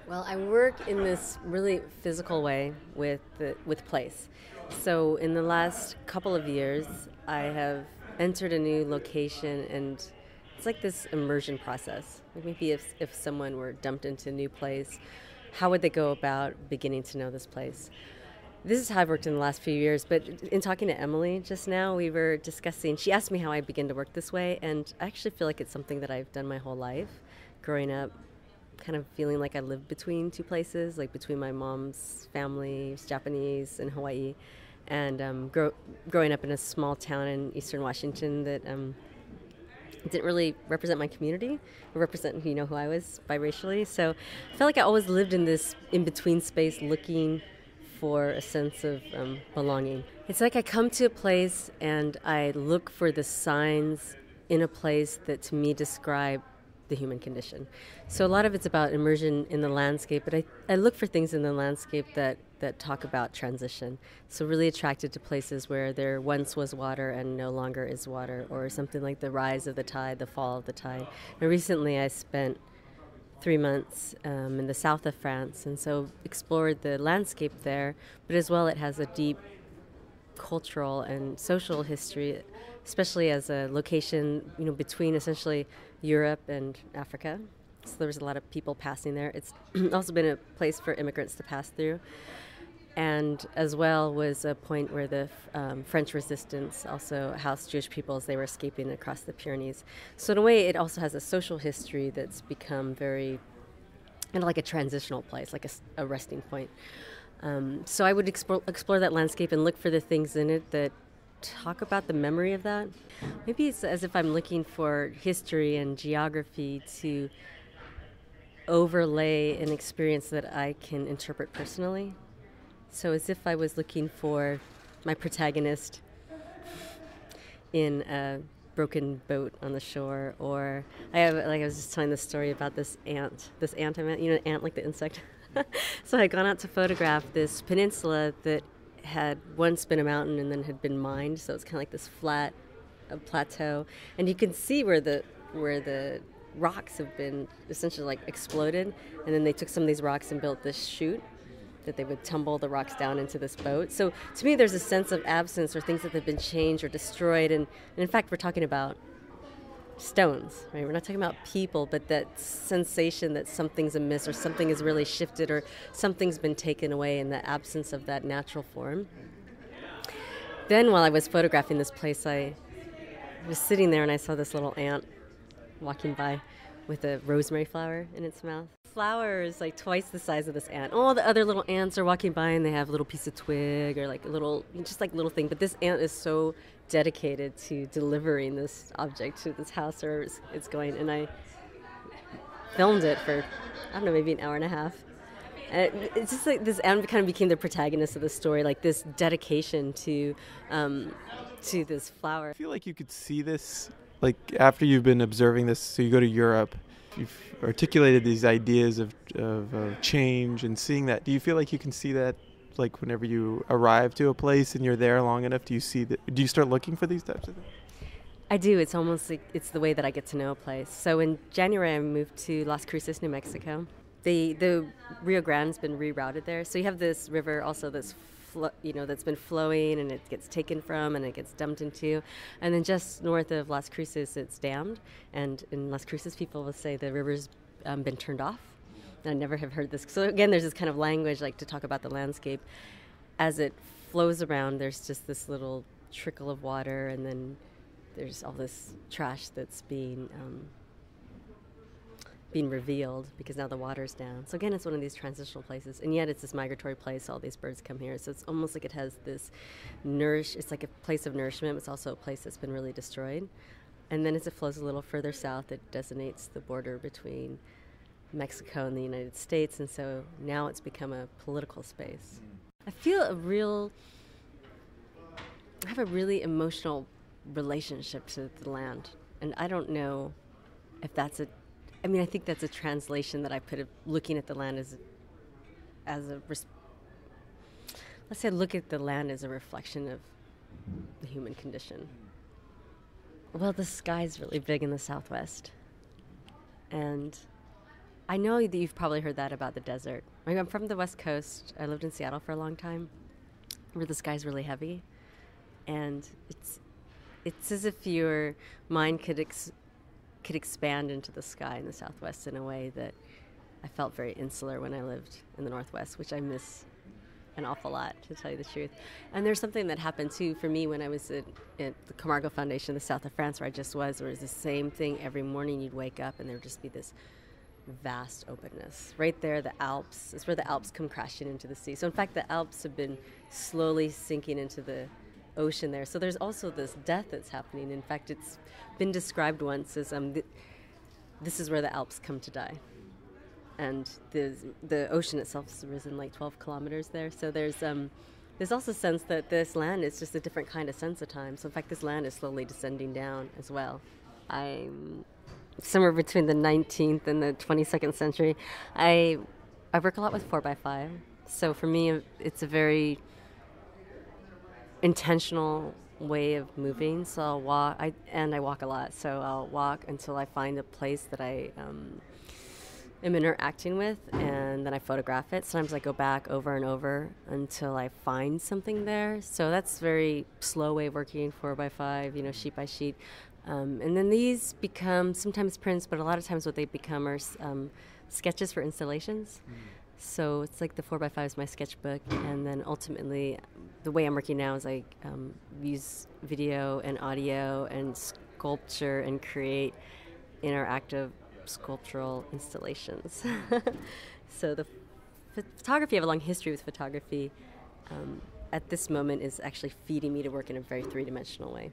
Well, I work in this really physical way with place. So in the last couple of years, I have entered a new location, and it's like this immersion process. Like maybe if someone were dumped into a new place, how would they go about beginning to know this place? This is how I've worked in the last few years, but in talking to Emily just now, we were discussing, she asked me how I begin to work this way, and I actually feel like it's something that I've done my whole life. Growing up, kind of feeling like I lived between two places, like between my mom's family, who's Japanese, and Hawaii, and growing up in a small town in eastern Washington that didn't really represent my community or represent who I was biracially. So I felt like I always lived in this in-between space looking for a sense of belonging. It's like I come to a place and I look for the signs in a place that to me describe the human condition. So a lot of it's about immersion in the landscape, but I look for things in the landscape that talk about transition. So really attracted to places where there once was water and no longer is water, or something like the rise of the tide, the fall of the tide. And recently I spent 3 months in the south of France, and so explored the landscape there, but as well it has a deep cultural and social history, especially as a location, between essentially Europe and Africa. So there was a lot of people passing there. It's also been a place for immigrants to pass through. And as well was a point where the French resistance also housed Jewish people as they were escaping across the Pyrenees. So in a way, it also has a social history that's become very, like a transitional place, like a resting point. So I would explore that landscape and look for the things in it that talk about the memory of that. Maybe it's as if I'm looking for history and geography to overlay an experience that I can interpret personally. So as if I was looking for my protagonist in a broken boat on the shore, or I was just telling this story about this ant I met, ant like the insect. So I had gone out to photograph this peninsula that had once been a mountain and then had been mined, so it's kind of like this flat plateau, and you can see where the rocks have been essentially like exploded, and then they took some of these rocks and built this chute that they would tumble the rocks down into this boat. So to me there's a sense of absence, or things that have been changed or destroyed, and in fact we're talking about stones, right? We're not talking about people, but that sensation that something's amiss, or something has really shifted, or something's been taken away in the absence of that natural form. Then while I was photographing this place, I was sitting there and I saw this little ant walking by with a rosemary flower in its mouth. Flower is like twice the size of this ant. All the other little ants are walking by and they have a little piece of twig or like a little, just like little thing. But this ant is so dedicated to delivering this object to this house where it's going. And I filmed it for, I don't know, maybe an hour and a half. And it's just like this ant kind of became the protagonist of the story, like this dedication to this flower. I feel like you could see this, like after you've been observing this, so you go to Europe, you've articulated these ideas of change and seeing that. Do you feel like you can see that, like whenever you arrive to a place and you're there long enough, do you start looking for these types of things? I do. It's almost like it's the way that I get to know a place. So in January, I moved to Las Cruces, New Mexico. The Rio Grande's been rerouted there. So you have this river also that's that's been flowing, and it gets taken from and it gets dumped into. And then just north of Las Cruces, it's dammed. And in Las Cruces, people will say the river's been turned off. And I never have heard this. So again, there's this kind of language like to talk about the landscape. As it flows around, there's just this little trickle of water, and then there's all this trash that's being revealed because now the water's down. So again, it's one of these transitional places, and yet it's this migratory place. All these birds come here, so it's almost like it has this it's like a place of nourishment. It's also a place that's been really destroyed. And then as it flows a little further south, it designates the border between Mexico and the United States, and so now it's become a political space. I feel I have a really emotional relationship to the land, and I don't know if that's I think that's a translation that I put looking at the land let's say look at the land as a reflection of the human condition. Well, the sky's really big in the Southwest, and I know that you've probably heard that about the desert. I'm from the West Coast. I lived in Seattle for a long time, where the sky's really heavy, and it's as if your mind could expand into the sky in the Southwest in a way that I felt very insular when I lived in the Northwest, which I miss an awful lot, to tell you the truth. And there's something that happened too for me when I was at the Camargo Foundation in the south of France, where I just was. There was the same thing every morning. You'd wake up and there would just be this vast openness. Right there, the Alps is where the Alps come crashing into the sea. So in fact, the Alps have been slowly sinking into the ocean there. So there's also this death that's happening. In fact, it's been described once as this is where the Alps come to die. And the ocean itself has risen like 12 kilometers there. So there's also a sense that this land is just a different kind of sense of time. So in fact, this land is slowly descending down as well. I'm somewhere between the 19th and the 22nd century. I work a lot with 4x5. So for me, it's a very intentional way of moving. So I'll walk, I walk a lot. So I'll walk until I find a place that I am interacting with, and then I photograph it. Sometimes I go back over and over until I find something there. So that's very slow way of working, 4x5, sheet by sheet. And then these become sometimes prints, but a lot of times what they become are sketches for installations. So it's like the 4x5 is my sketchbook, and then ultimately the way I'm working now is I use video and audio and sculpture and create interactive sculptural installations. So the photography, I have a long history with photography. At this moment is actually feeding me to work in a very three-dimensional way.